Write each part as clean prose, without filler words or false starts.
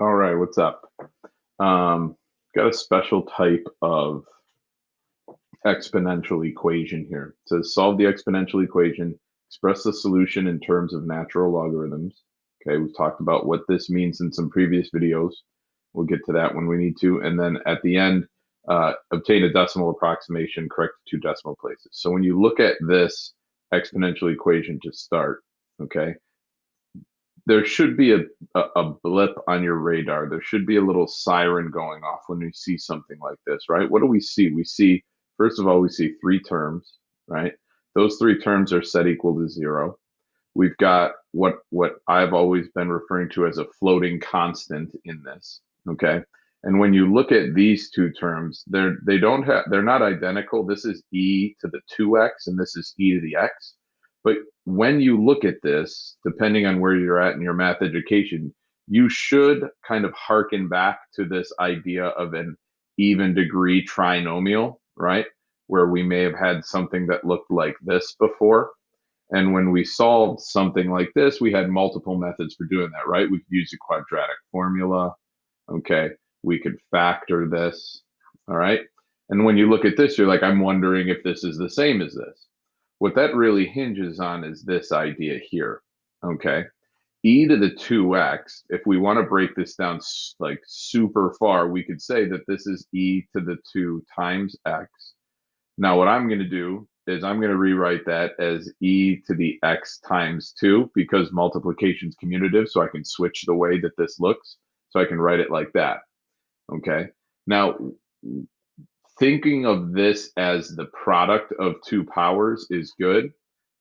All right, what's up? Got a special type of exponential equation here. It says solve the exponential equation, express the solution in terms of natural logarithms. Okay, we've talked about what this means in some previous videos. We'll get to that when we need to. And then at the end, obtain a decimal approximation, correct two decimal places. So when you look at this exponential equation to start, okay, there should be a blip on your radar. There should be a little siren going off when we see something like this, right? What do we see? We see, first of all, we see three terms, right? Those three terms are set equal to zero. We've got what I've always been referring to as a floating constant in this, okay? And when you look at these two terms, they're not identical. This is e to the 2x and this is e to the x. But when you look at this, depending on where you're at in your math education, you should kind of hearken back to this idea of an even degree trinomial, right? Where we may have had something that looked like this before. And when we solved something like this, we had multiple methods for doing that, right? We could use a quadratic formula. Okay. We could factor this. All right. And when you look at this, you're like, I'm wondering if this is the same as this. What that really hinges on is this idea here. Okay. E to the 2x, if we want to break this down like super far, we could say that this is e to the 2 times x. Now, what I'm going to do is I'm going to rewrite that as e to the x times 2 because multiplication is commutative, so I can switch the way that this looks. So I can write it like that. Okay. Now, thinking of this as the product of two powers is good,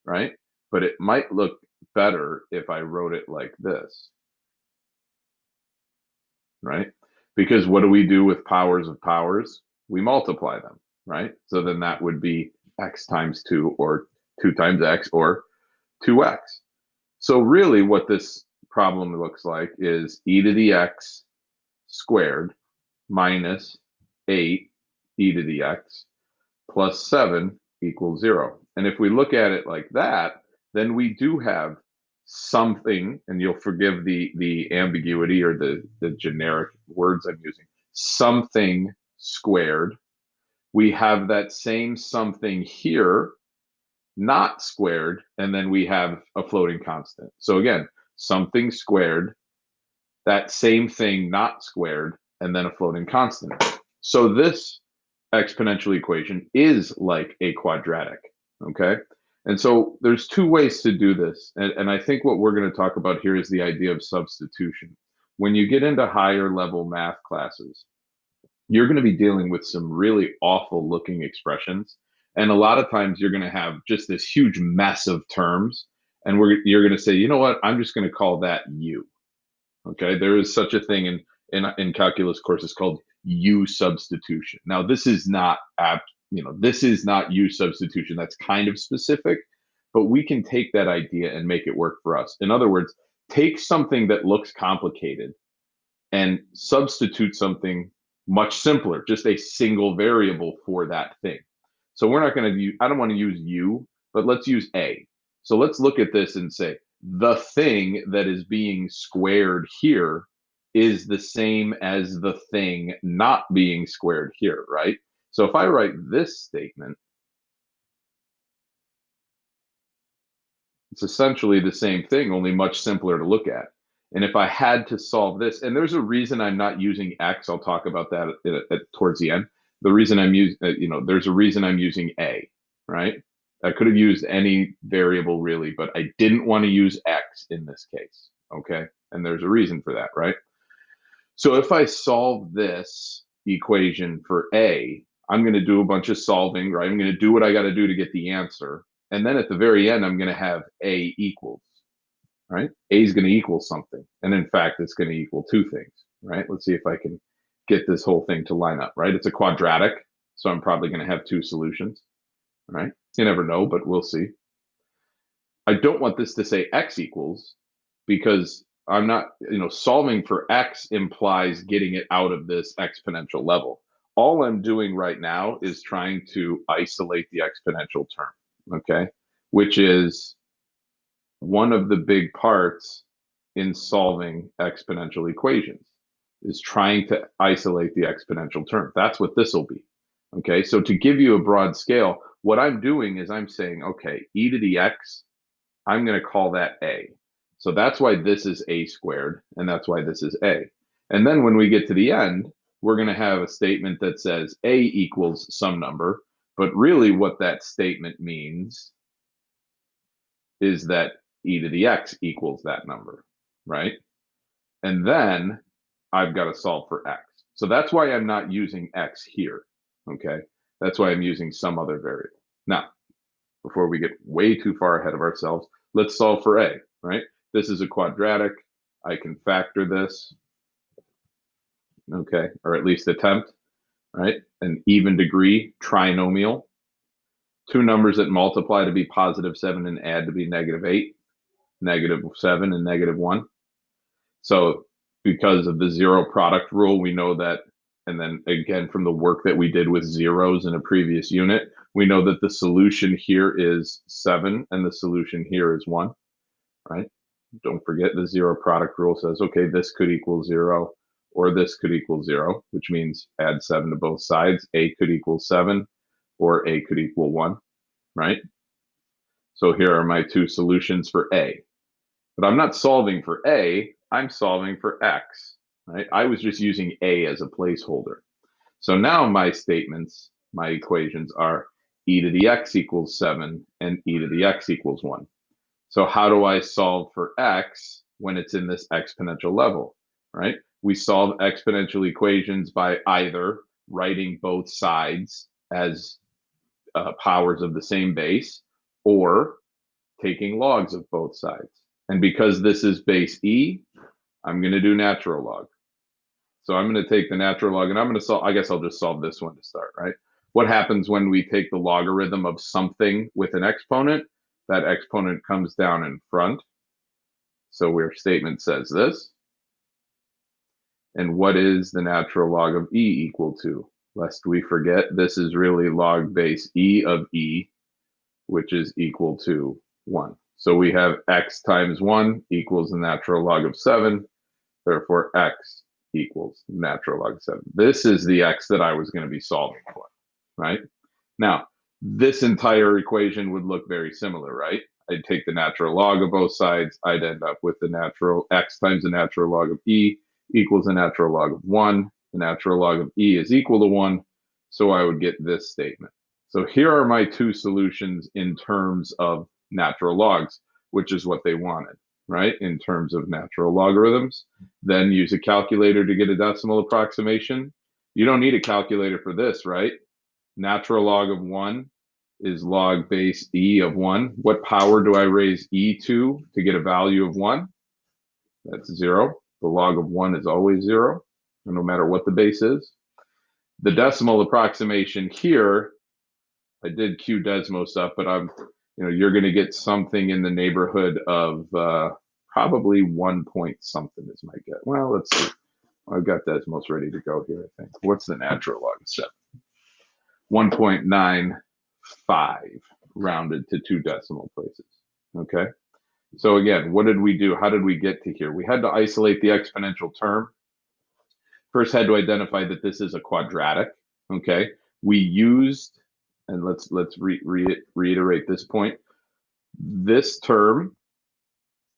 right? But it might look better if I wrote it like this, right? Because what do we do with powers of powers? We multiply them, right? So then that would be x times 2 or 2 times x or 2x. So really what this problem looks like is e to the x squared minus 8 e to the x plus 7 equals 0. And if we look at it like that, then we do have something, and you'll forgive the ambiguity or the generic words I'm using, something squared. We have that same something here, not squared, and then we have a floating constant. So again, something squared, that same thing not squared, and then a floating constant. So this exponential equation is like a quadratic, okay? And so there's two ways to do this. And I think what we're going to talk about here is the idea of substitution. When you get into higher level math classes, you're going to be dealing with some really awful looking expressions. And a lot of times you're going to have just this huge mess of terms. And you're going to say, you know what, I'm just going to call that u. Okay, there is such a thing in calculus courses called U substitution. Now, this is not this is not U substitution. That's kind of specific, but we can take that idea and make it work for us. In other words, take something that looks complicated and substitute something much simpler, just a single variable for that thing. So we're not going to use, I don't want to use U, but let's use A. So let's look at this and say the thing that is being squared here is the same as the thing not being squared here, right? So if I write this statement, it's essentially the same thing, only much simpler to look at. And if I had to solve this, and there's a reason I'm not using X, I'll talk about that towards the end. The reason I'm using, there's a reason I'm using A, right? I could have used any variable really, but I didn't want to use X in this case, okay? And there's a reason for that, right? So if I solve this equation for A, I'm going to do a bunch of solving, right? I'm going to do what I got to do to get the answer. And then at the very end, I'm going to have A equals, right? A is going to equal something. And in fact, it's going to equal two things, right? Let's see if I can get this whole thing to line up, right? It's a quadratic, so I'm probably going to have two solutions, right? You never know, but we'll see. I don't want this to say X equals because I'm not, solving for X implies getting it out of this exponential level. All I'm doing right now is trying to isolate the exponential term, okay? Which is one of the big parts in solving exponential equations. is trying to isolate the exponential term. That's what this will be. Okay, so to give you a broad scale, what I'm doing is I'm saying, okay, e to the x, I'm going to call that a. So that's why this is a squared, and that's why this is a. And then when we get to the end, we're going to have a statement that says a equals some number, but really what that statement means is that e to the x equals that number, right? And then I've got to solve for x. So that's why I'm not using x here, okay? That's why I'm using some other variable. Now, before we get way too far ahead of ourselves, let's solve for a, right? This is a quadratic. I can factor this, okay, or at least attempt, right? An even degree trinomial. Two numbers that multiply to be +7 and add to be -8, -7 and -1. So because of the zero product rule, we know that, and then again, from the work that we did with zeros in a previous unit, we know that the solution here is 7 and the solution here is 1, right? Don't forget the zero product rule says, okay, this could equal 0 or this could equal 0, which means add 7 to both sides. A could equal 7 or a could equal 1, right? So here are my two solutions for a. But I'm not solving for a, I'm solving for x, right? I was just using a as a placeholder. So now my statements, my equations are e to the x equals 7 and e to the x equals 1. So how do I solve for x when it's in this exponential level, right? We solve exponential equations by either writing both sides as powers of the same base or taking logs of both sides. And because this is base e, I'm going to do natural log. So I'm going to take the natural log, and I'm going to solve, I guess I'll just solve this one to start, right? What happens when we take the logarithm of something with an exponent? That exponent comes down in front. So our statement says this. And what is the natural log of e equal to? Lest we forget, this is really log base e of e, which is equal to 1. So we have x times 1 equals the natural log of 7. Therefore, x equals natural log of 7. This is the x that I was going to be solving for, right? Now, this entire equation would look very similar, right? I'd take the natural log of both sides. I'd end up with the natural x times the natural log of e equals the natural log of 1. The natural log of e is equal to 1. So I would get this statement. So here are my two solutions in terms of natural logs, which is what they wanted, right? In terms of natural logarithms. Then use a calculator to get a decimal approximation. You don't need a calculator for this, right? Natural log of 1 is log base e of 1. What power do I raise e to get a value of 1? That's 0. The log of 1 is always 0, no matter what the base is. The decimal approximation here, I did QDesmo stuff, but you're going to get something in the neighborhood of probably 1 point something is my guess. Well, let's see. I've got Desmos ready to go here, I think. What's the natural log of 7? 1.95 rounded to 2 decimal places, okay? So again, what did we do? How did we get to here? We had to isolate the exponential term. First had to identify that this is a quadratic, okay? We used, and let's reiterate this point. This term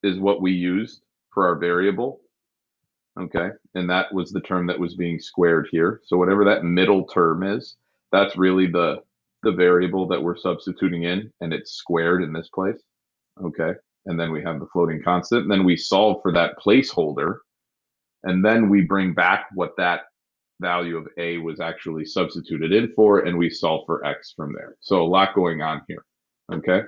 is what we used for our variable, okay? And that was the term that was being squared here. So whatever that middle term is, that's really the variable that we're substituting in, and it's squared in this place, okay? And then we have the floating constant, and then we solve for that placeholder, and then we bring back what that value of a was actually substituted in for, and we solve for x from there. So a lot going on here, okay?